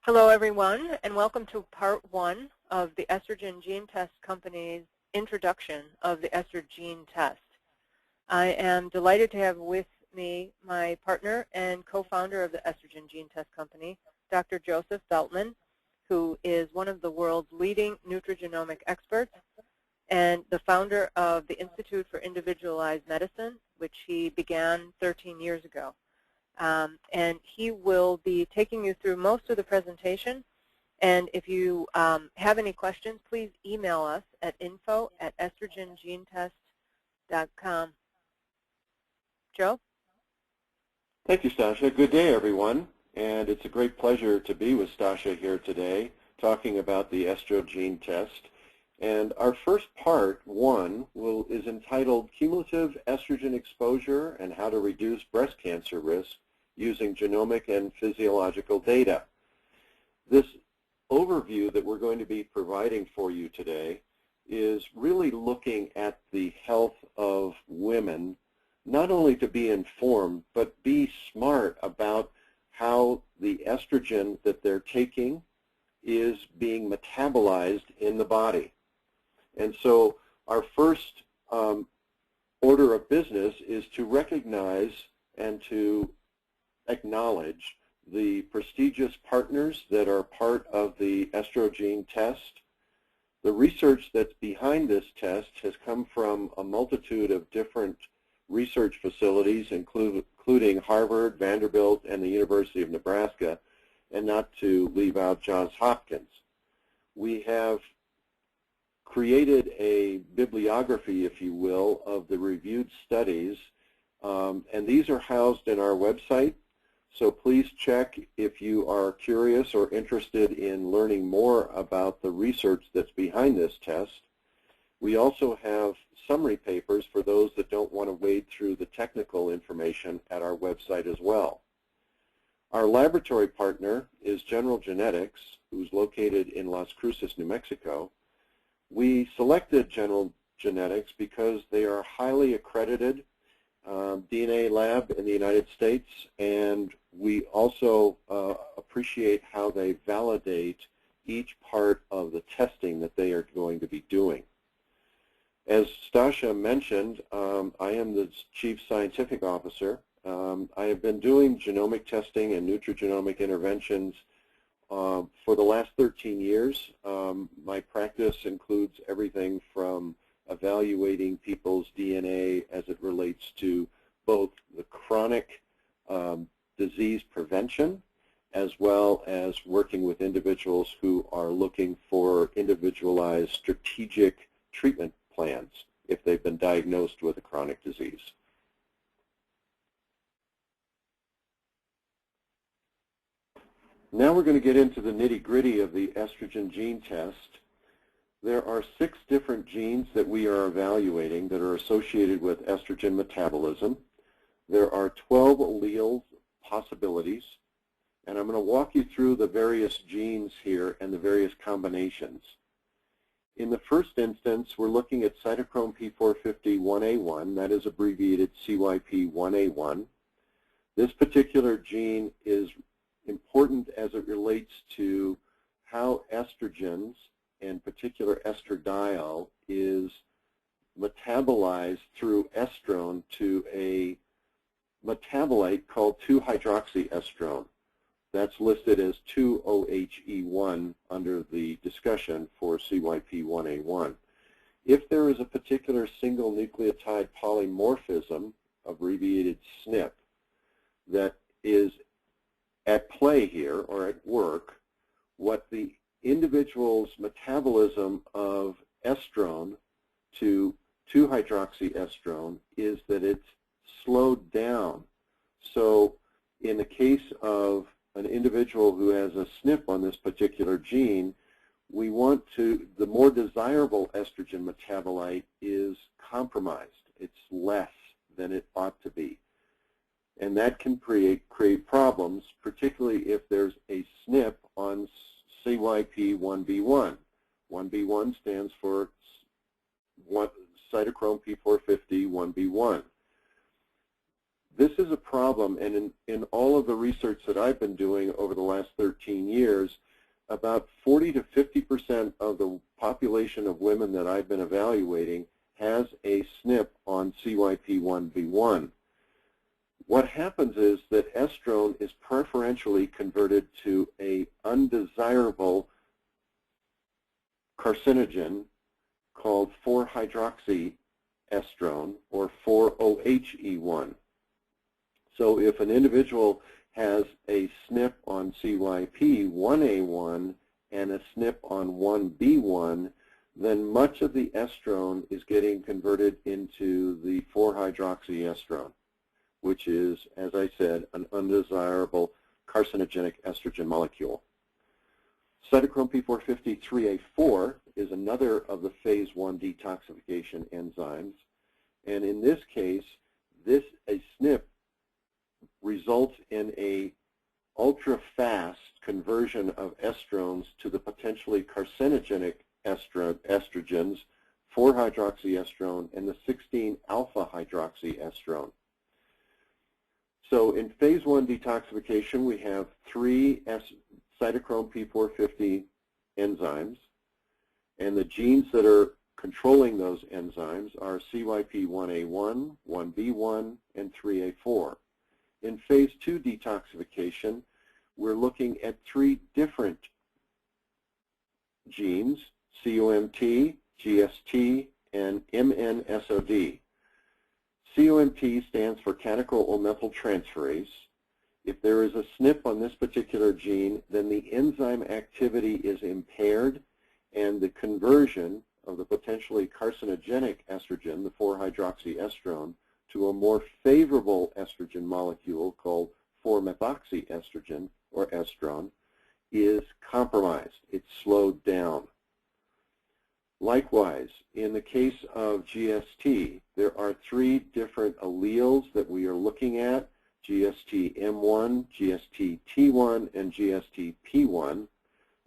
Hello, everyone, and welcome to part one of the EstroGene Gene Test Company's introduction of the EstroGene test. I am delighted to have with me my partner and co-founder of the EstroGene Gene Test Company, Dr. Joseph Beltman, who is one of the world's leading nutrigenomic experts and the founder of the Institute for Individualized Medicine, which he began 13 years ago. And he will be taking you through most of the presentation. And if you have any questions, please email us at info@estrogengenetest.com. Joe? Thank you, Stasha. Good day, everyone. And it's a great pleasure to be with Stasha here today, talking about the EstroGene test. And our first part, one, is entitled Cumulative Estrogen Exposure and How to Reduce Breast Cancer Risk Using Genomic and Physiological Data. This overview that we're going to be providing for you today is really looking at the health of women, not only to be informed, but be smart about how the estrogen that they're taking is being metabolized in the body. And so our first order of business is to recognize and to acknowledge the prestigious partners that are part of the EstroGene test. The research that's behind this test has come from a multitude of different research facilities, including Harvard, Vanderbilt, and the University of Nebraska, and not to leave out Johns Hopkins. We have created a bibliography, if you will, of the reviewed studies, and these are housed in our website. So please check if you are curious or interested in learning more about the research that's behind this test. We also have summary papers for those that don't want to wade through the technical information at our website as well. Our laboratory partner is General Genetics, who's located in Las Cruces, New Mexico. We selected General Genetics because they are a highly accredited DNA lab in the United States, and we also appreciate how they validate each part of the testing that they are going to be doing. As Stasha mentioned, I am the Chief Scientific Officer. I have been doing genomic testing and nutrigenomic interventions for the last 13 years. My practice includes everything from evaluating people's DNA as it relates to both the chronic disease prevention as well as working with individuals who are looking for individualized strategic treatment plans if they've been diagnosed with a chronic disease. Now we're going to get into the nitty-gritty of the estrogen gene test. There are 6 different genes that we are evaluating that are associated with estrogen metabolism. There are 12 allele possibilities, and I'm going to walk you through the various genes here and the various combinations. In the first instance, we're looking at cytochrome P450-1A1, that is abbreviated CYP1A1. This particular gene is important as it relates to how estrogens, in particular estradiol, is metabolized through estrone to a metabolite called 2-hydroxyestrone. That's listed as 2-OHE1 under the discussion for CYP1A1. If there is a particular single nucleotide polymorphism, abbreviated SNP, that is at play here or at work, what the individual's metabolism of estrone to 2-hydroxyestrone is that it's slowed down. So in the case of an individual who has a SNP on this particular gene, we want to, the more desirable estrogen metabolite is compromised. It's less than it ought to be. And that can create problems, particularly if there's a SNP on CYP1B1. 1B1 stands for cytochrome P450-1B1. this is a problem, and in all of the research that I've been doing over the last 13 years, about 40 to 50% of the population of women that I've been evaluating has a SNP on CYP1B1. What happens is that estrone is preferentially converted to an undesirable carcinogen called 4-hydroxyestrone, or 4-OHE1. So if an individual has a SNP on CYP1A1 and a SNP on 1B1, then much of the estrone is getting converted into the 4-hydroxyestrone, which is, as I said, an undesirable carcinogenic estrogen molecule. Cytochrome P450-3A4 is another of the phase 1 detoxification enzymes, and in this case, a SNP results in a ultra-fast conversion of estrones to the potentially carcinogenic estrogens, 4-hydroxyestrone and the 16-alpha-hydroxyestrone. So in phase 1 detoxification, we have 3 cytochrome P450 enzymes, and the genes that are controlling those enzymes are CYP1A1, 1B1, and 3A4. In phase 2 detoxification, we're looking at 3 different genes, COMT, GST, and MNSOD. COMT stands for catechol-O-methyltransferase. If there is a SNP on this particular gene, then the enzyme activity is impaired, and the conversion of the potentially carcinogenic estrogen, the 4-hydroxyestrone, to a more favorable estrogen molecule called 4-methoxyestrogen, or estrone, is compromised. It's slowed down. Likewise, in the case of GST, there are 3 different alleles that we are looking at: GST-M1, GST-T1, and GST-P1,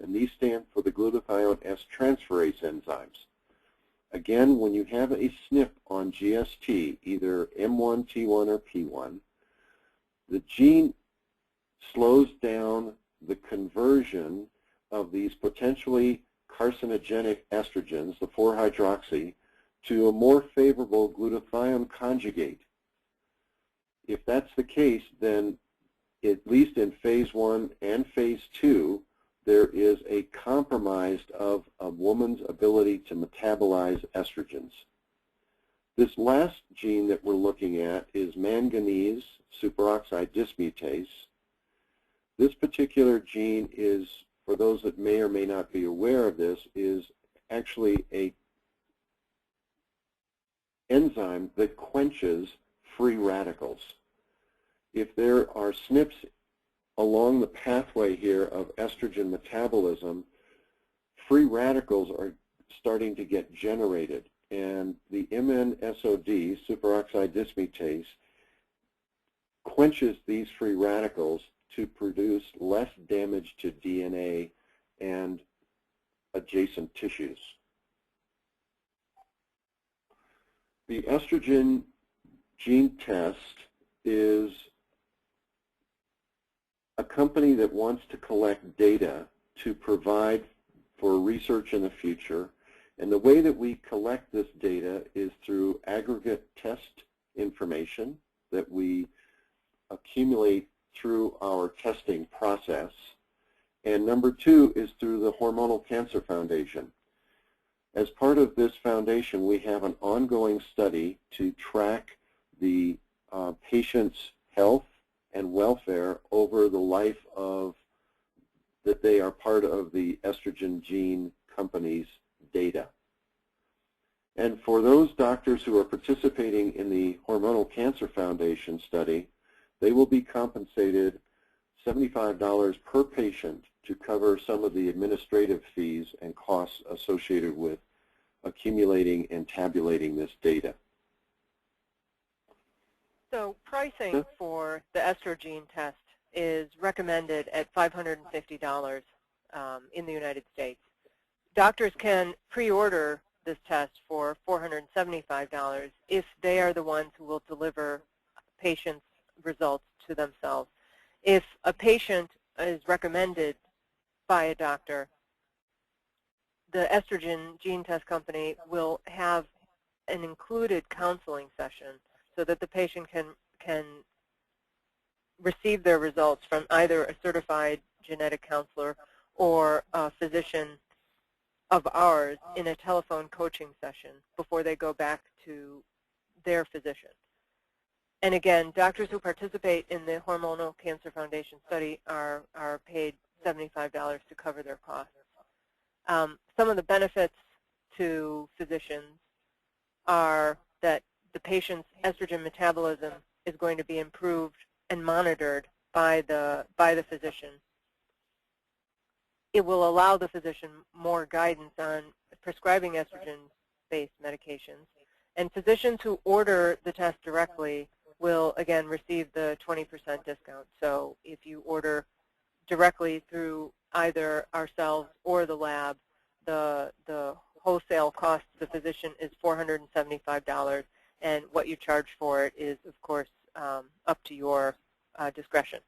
and these stand for the glutathione S-transferase enzymes. Again, when you have a SNP on GST, either M1, T1, or P1, the gene slows down the conversion of these potentially carcinogenic estrogens, the 4-hydroxy, to a more favorable glutathione conjugate. If that's the case, then at least in phase 1 and phase 2, there is a compromise of a woman's ability to metabolize estrogens. This last gene that we're looking at is manganese superoxide dismutase. This particular gene is, for those that may or may not be aware of this, is actually an enzyme that quenches free radicals. If there are SNPs along the pathway here of estrogen metabolism, free radicals are starting to get generated, and the MNSOD, superoxide dismutase, quenches these free radicals to produce less damage to DNA and adjacent tissues. The estrogen gene test is a company that wants to collect data to provide for research in the future, and the way that we collect this data is through aggregate test information that we accumulate through our testing process, and number 2 is through the Hormonal Cancer Foundation. As part of this foundation, we have an ongoing study to track the patient's health and welfare over the life of that they are part of the estrogen gene company's data. And for those doctors who are participating in the Hormonal Cancer Foundation study, they will be compensated $75 per patient to cover some of the administrative fees and costs associated with accumulating and tabulating this data. So pricing for the EstroGene test is recommended at $550 in the United States. Doctors can pre-order this test for $475 if they are the ones who will deliver patients results to themselves. If a patient is recommended by a doctor, the estrogen gene test company will have an included counseling session so that the patient can receive their results from either a certified genetic counselor or a physician of ours in a telephone coaching session before they go back to their physician. And again, doctors who participate in the Hormonal Cancer Foundation study are paid $75 to cover their costs. Some of the benefits to physicians are that the patient's estrogen metabolism is going to be improved and monitored by the physician. It will allow the physician more guidance on prescribing estrogen-based medications. And physicians who order the test directly will, again, receive the 20% discount. So if you order directly through either ourselves or the lab, the wholesale cost to the physician is $475, and what you charge for it is, of course, up to your discretion.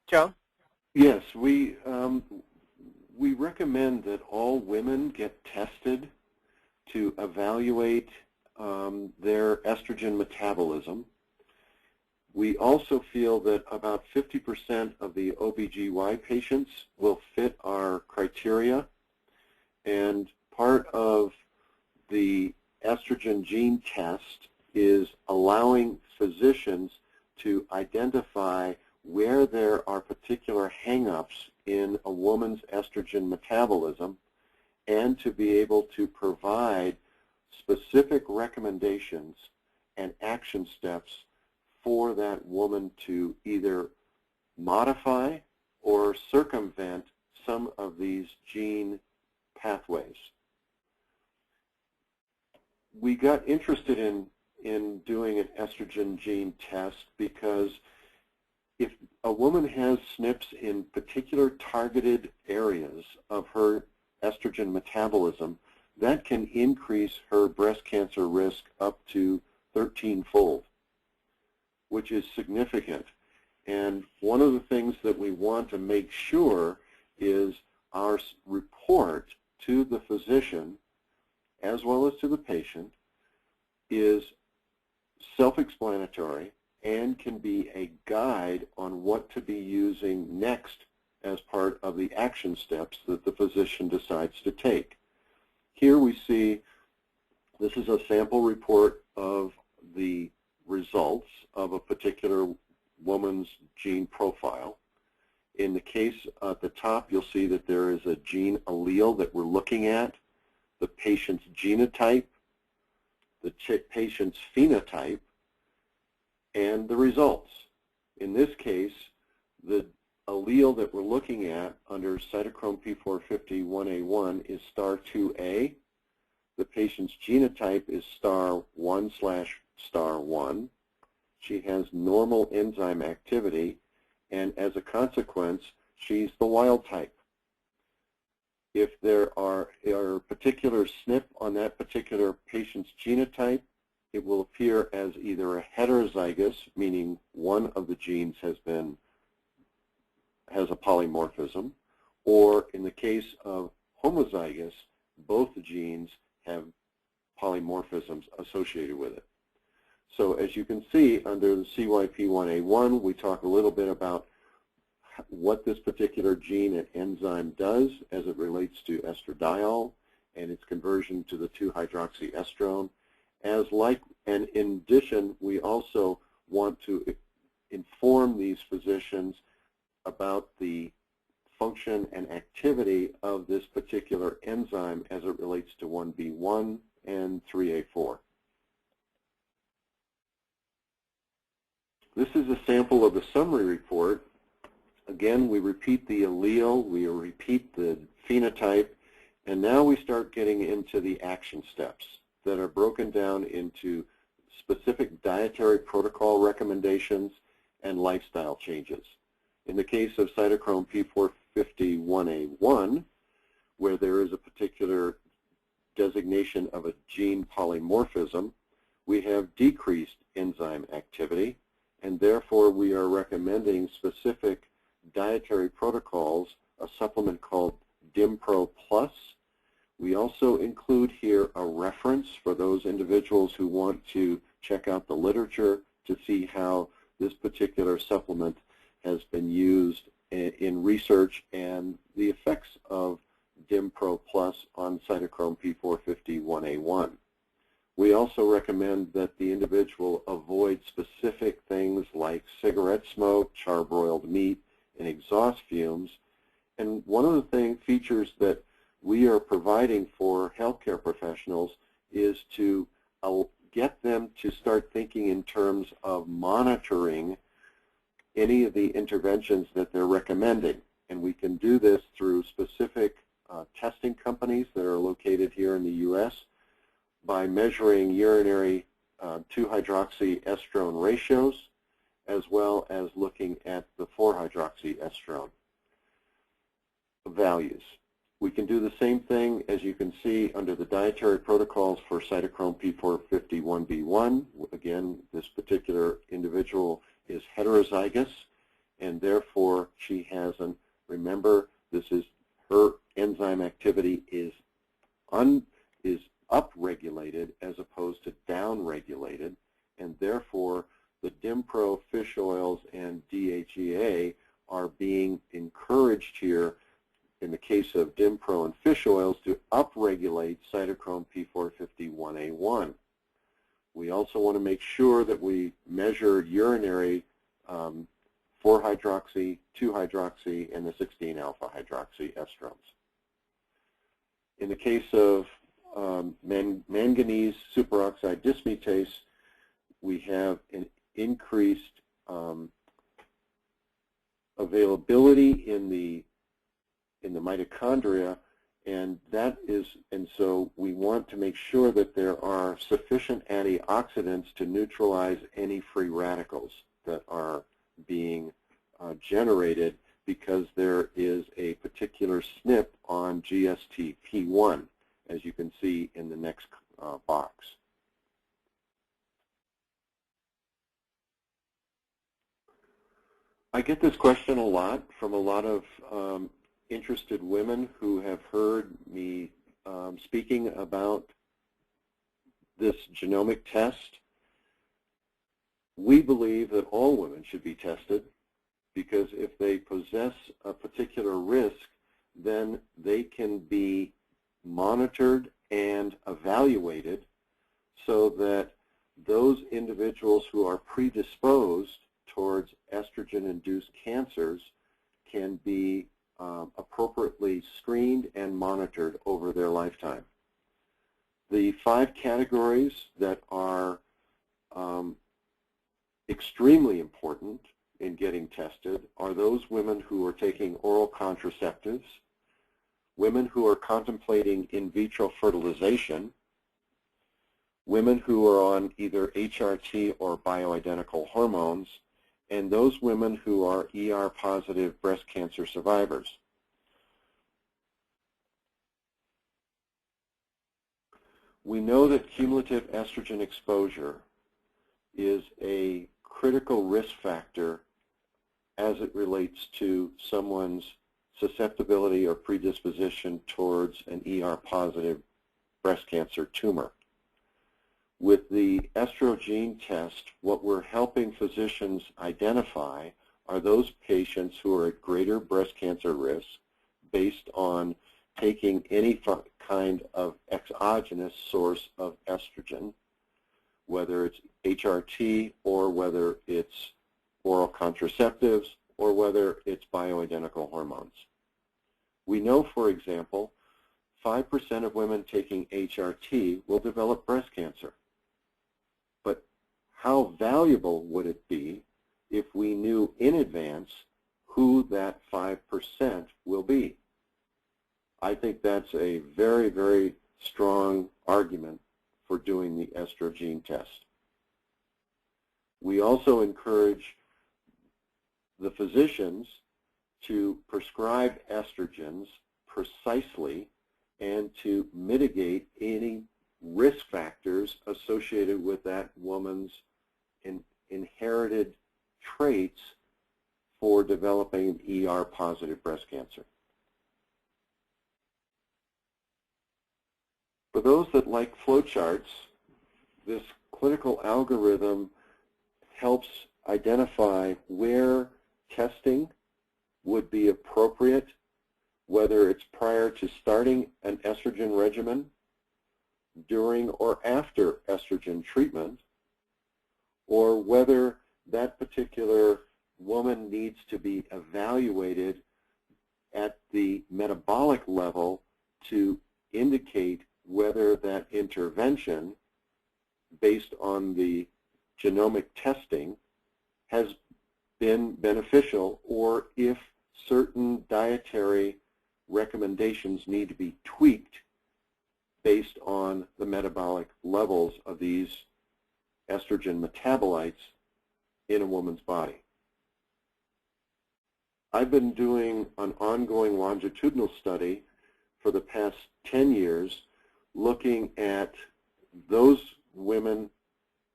Joe? Yes, we recommend that all women get tested to evaluate their estrogen metabolism. We also feel that about 50% of the OBGY patients will fit our criteria, and part of the estrogen gene test is allowing physicians to identify where there are particular hang-ups in a woman's estrogen metabolism and to be able to provide specific recommendations and action steps for that woman to either modify or circumvent some of these gene pathways. We got interested in doing an estrogen gene test because if a woman has SNPs in particular targeted areas of her estrogen metabolism, that can increase her breast cancer risk up to 13-fold, which is significant. And one of the things that we want to make sure is our report to the physician, as well as to the patient, is self-explanatory and can be a guide on what to be using next as part of the action steps that the physician decides to take. Here we see, this is a sample report of the results of a particular woman's gene profile. In the case at the top, you'll see that there is a gene allele that we're looking at, the patient's genotype, the patient's phenotype, and the results. In this case, the allele that we're looking at under cytochrome P450 1A1 is star 2A. The patient's genotype is star 1/star 1. She has normal enzyme activity, and as a consequence, she's the wild type. If there are a particular SNP on that particular patient's genotype, it will appear as either a heterozygous, meaning one of the genes has a polymorphism, or in the case of homozygous, both the genes have polymorphisms associated with it. So as you can see, under the CYP1A1, we talk a little bit about what this particular gene and enzyme does as it relates to estradiol and its conversion to the 2-hydroxyestrone. And in addition, we also want to inform these physicians about the function and activity of this particular enzyme as it relates to 1B1 and 3A4. This is a sample of the summary report. Again, we repeat the allele, we repeat the phenotype, and now we start getting into the action steps that are broken down into specific dietary protocol recommendations and lifestyle changes. In the case of cytochrome P450 1A1, where there is a particular designation of a gene polymorphism, we have decreased enzyme activity, and therefore we are recommending specific dietary protocols, a supplement called DimPro Plus. We also include here a reference for those individuals who want to check out the literature to see how this particular supplement has been used in research and the effects of DimPro Plus on cytochrome P450-1A1. We also recommend that the individual avoid specific things like cigarette smoke, charbroiled meat, and exhaust fumes. And one of the features that we are providing for healthcare professionals is to get them to start thinking in terms of monitoring any of the interventions that they're recommending. And we can do this through specific testing companies that are located here in the U.S. by measuring urinary 2-hydroxyestrone ratios, as well as looking at the 4-hydroxyestrone values. We can do the same thing, as you can see, under the dietary protocols for cytochrome P450-1B1. Again, this particular individual is heterozygous, and therefore she has an, remember, this is her enzyme activity is upregulated as opposed to downregulated, and therefore the DimPro fish oils and DHEA are being encouraged here in the case of DimPro and fish oils to upregulate cytochrome P450-1A1. We also want to make sure that we measure urinary 4-hydroxy, 2-hydroxy, and the 16-alpha hydroxyestrones. In the case of manganese superoxide dismutase, we have an increased availability in the mitochondria, and so we want to make sure that there are sufficient antioxidants to neutralize any free radicals that are being generated because there is a particular SNP on GSTP1, as you can see in the next box. I get this question a lot from a lot of interested women who have heard me speaking about this genomic test. We believe that all women should be tested because if they possess a particular risk, then they can be monitored and evaluated so that those individuals who are predisposed towards estrogen-induced cancers can be appropriately screened and monitored over their lifetime. The 5 categories that are extremely important in getting tested are those women who are taking oral contraceptives, women who are contemplating in vitro fertilization, women who are on either HRT or bioidentical hormones, and those women who are ER-positive breast cancer survivors. We know that cumulative estrogen exposure is a critical risk factor as it relates to someone's susceptibility or predisposition towards an ER-positive breast cancer tumor. With the EstroGene test, what we're helping physicians identify are those patients who are at greater breast cancer risk based on taking any kind of exogenous source of estrogen, whether it's HRT or whether it's oral contraceptives or whether it's bioidentical hormones. We know, for example, 5% of women taking HRT will develop breast cancer. But how valuable would it be if we knew in advance who that 5% will be? I think that's a very, very strong argument for doing the EstroGene test. We also encourage the physicians to prescribe estrogens precisely and to mitigate any risk factors associated with that woman's inherited traits for developing ER-positive breast cancer. For those that like flowcharts, this clinical algorithm helps identify where testing would be appropriate, whether it's prior to starting an estrogen regimen, during or after estrogen treatment, or whether that particular woman needs to be evaluated at the metabolic level to indicate whether that intervention, based on the genomic testing, has been beneficial, or if certain dietary recommendations need to be tweaked based on the metabolic levels of these estrogen metabolites in a woman's body. I've been doing an ongoing longitudinal study for the past 10 years looking at those women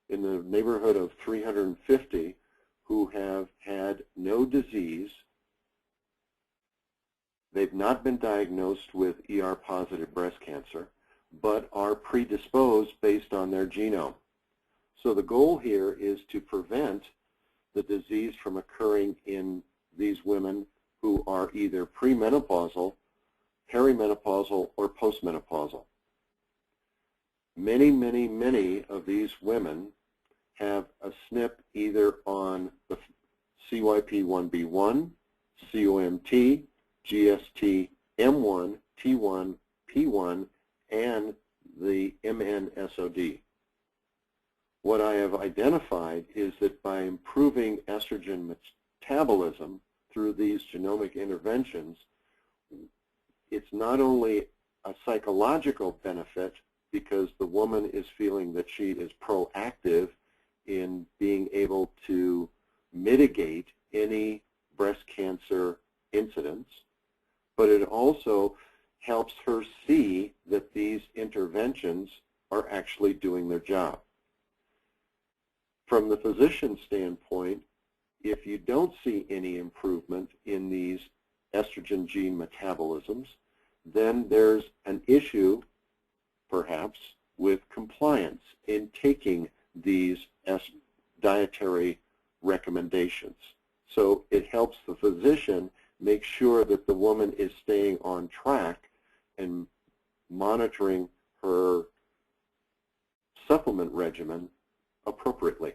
in the neighborhood of 350 who have had no disease. They've not been diagnosed with ER-positive breast cancer, but are predisposed based on their genome. So the goal here is to prevent the disease from occurring in these women who are either premenopausal, perimenopausal, or postmenopausal. Many, many, many of these women have a SNP either on the CYP1B1, COMT, GST, M1, T1, P1, and the MNSOD. What I have identified is that by improving estrogen metabolism through these genomic interventions, it's not only a psychological benefit because the woman is feeling that she is proactive in being able to mitigate any breast cancer incidents, but it also helps her see that these interventions are actually doing their job. From the physician standpoint, if you don't see any improvement in these estrogen gene metabolisms, then there's an issue, perhaps, with compliance in taking these dietary recommendations. So it helps the physician make sure that the woman is staying on track and monitoring her supplement regimen appropriately.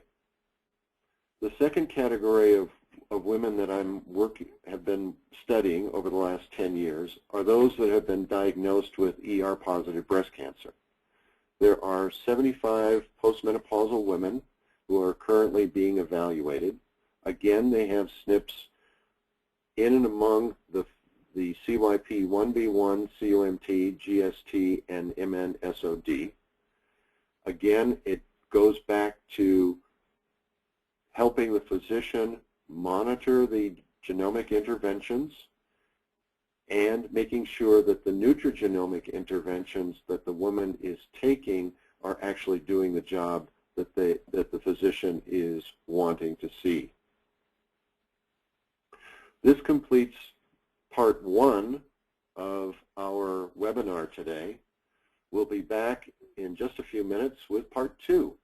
The second category of women that have been studying over the last 10 years are those that have been diagnosed with ER-positive breast cancer. There are 75 postmenopausal women who are currently being evaluated. Again, they have SNPs in and among the CYP1B1, COMT, GST, and MNSOD. Again, it goes back to helping the physician monitor the genomic interventions and making sure that the nutrigenomic interventions that the woman is taking are actually doing the job that the physician is wanting to see. This completes part one of our webinar today. We'll be back in just a few minutes with part two.